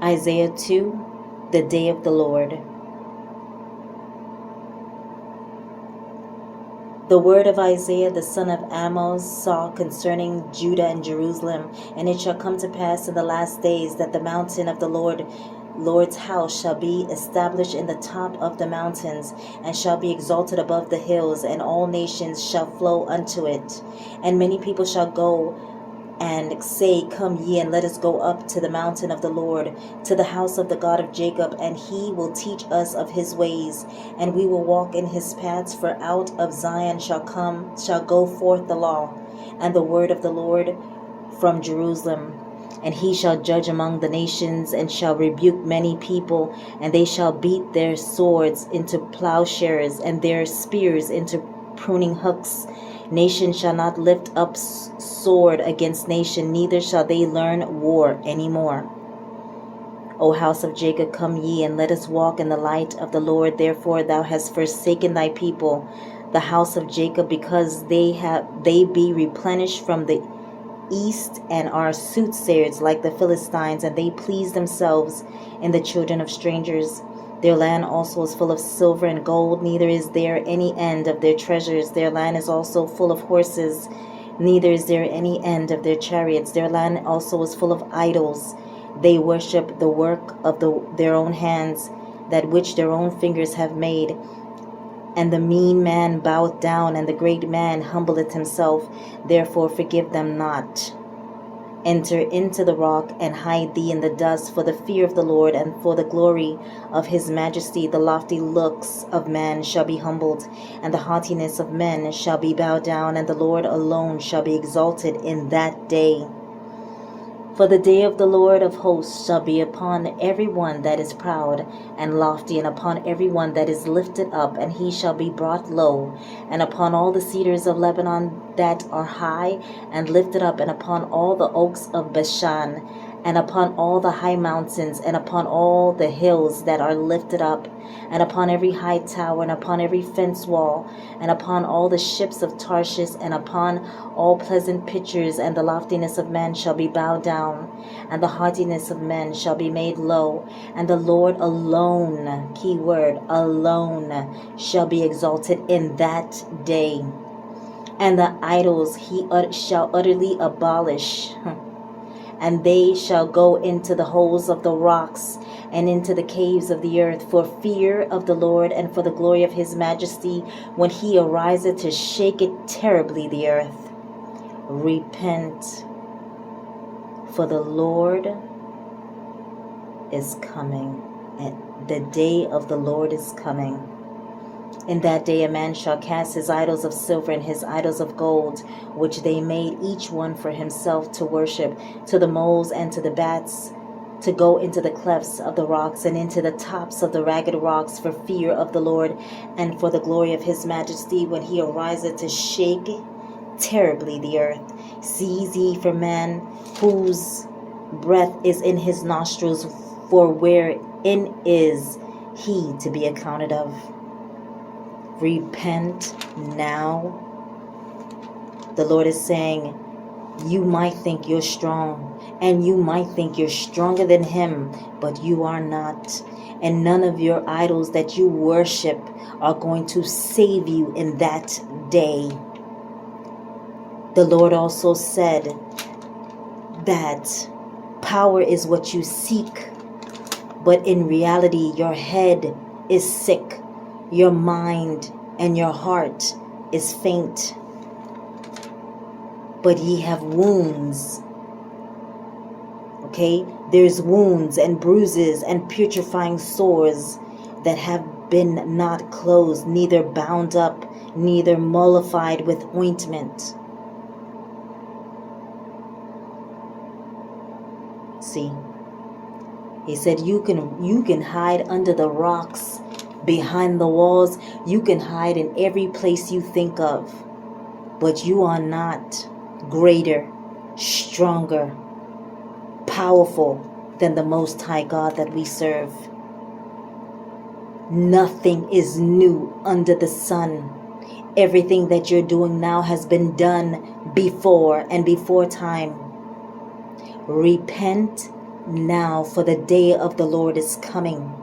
Isaiah 2, the day of the Lord. The word of Isaiah the son of Amos saw concerning Judah and Jerusalem. And it shall come to pass in the last days that the mountain of the Lord's house shall be established in the top of the mountains, and shall be exalted above the hills, and all nations shall flow unto it. And many people shall go and say, Come ye, and let us go up to the mountain of the Lord, to the house of the God of Jacob, and he will teach us of his ways, and we will walk in his paths. For out of Zion shall go forth the law, and the word of the Lord from Jerusalem. And he shall judge among the nations, and shall rebuke many people, and they shall beat their swords into plowshares, and their spears into pruning hooks. Nation shall not lift up sword against nation, neither shall they learn war any more. O house of Jacob, come ye, and let us walk in the light of the Lord. Therefore thou hast forsaken thy people, the house of Jacob, because they be replenished from the east, and are soothsayers like the Philistines, and they please themselves in the children of strangers. Their land also is full of silver and gold, neither is there any end of their treasures. Their land is also full of horses, neither is there any end of their chariots. Their land also is full of idols. They worship the work of their own hands, that which their own fingers have made. And the mean man boweth down, and the great man humbleth himself. Therefore forgive them not. Enter into the rock, and hide thee in the dust, for the fear of the Lord, and for the glory of his majesty. The lofty looks of man shall be humbled, and the haughtiness of men shall be bowed down, and the Lord alone shall be exalted in that day. For the day of the Lord of hosts shall be upon every one that is proud and lofty, and upon every one that is lifted up, and he shall be brought low, and upon all the cedars of Lebanon that are high and lifted up, and upon all the oaks of Bashan, and upon all the high mountains, and upon all the hills that are lifted up, and upon every high tower, and upon every fence wall, and upon all the ships of Tarshish, and upon all pleasant pictures. And the loftiness of men shall be bowed down, and the haughtiness of men shall be made low, and the Lord alone, key word, alone, shall be exalted in that day. And the idols he shall utterly abolish, and they shall go into the holes of the rocks, and into the caves of the earth, for fear of the Lord, and for the glory of his majesty, when he ariseth to shake it terribly the earth. Repent, for the Lord is coming, and the day of the Lord is coming. In that day a man shall cast his idols of silver and his idols of gold, which they made each one for himself to worship, to the moles and to the bats, to go into the clefts of the rocks, and into the tops of the ragged rocks, for fear of the Lord, and for the glory of his majesty, when he ariseth to shake terribly the earth. Seize ye for man, whose breath is in his nostrils, for wherein is he to be accounted of? Repent now. The Lord is saying, you might think you're strong, and you might think you're stronger than him, but you are not. And none of your idols that you worship are going to save you in that day. The Lord also said that power is what you seek, but in reality your head is sick, your mind and your heart is faint. But ye have wounds. Okay? There's wounds and bruises and putrefying sores that have been not closed, neither bound up, neither mollified with ointment. See? He said you can hide under the rocks, behind the walls. You can hide in every place you think of. But you are not greater, stronger, powerful than the Most High God that we serve. Nothing is new under the sun. Everything that you're doing now has been done before and before time. Repent now, for the day of the Lord is coming,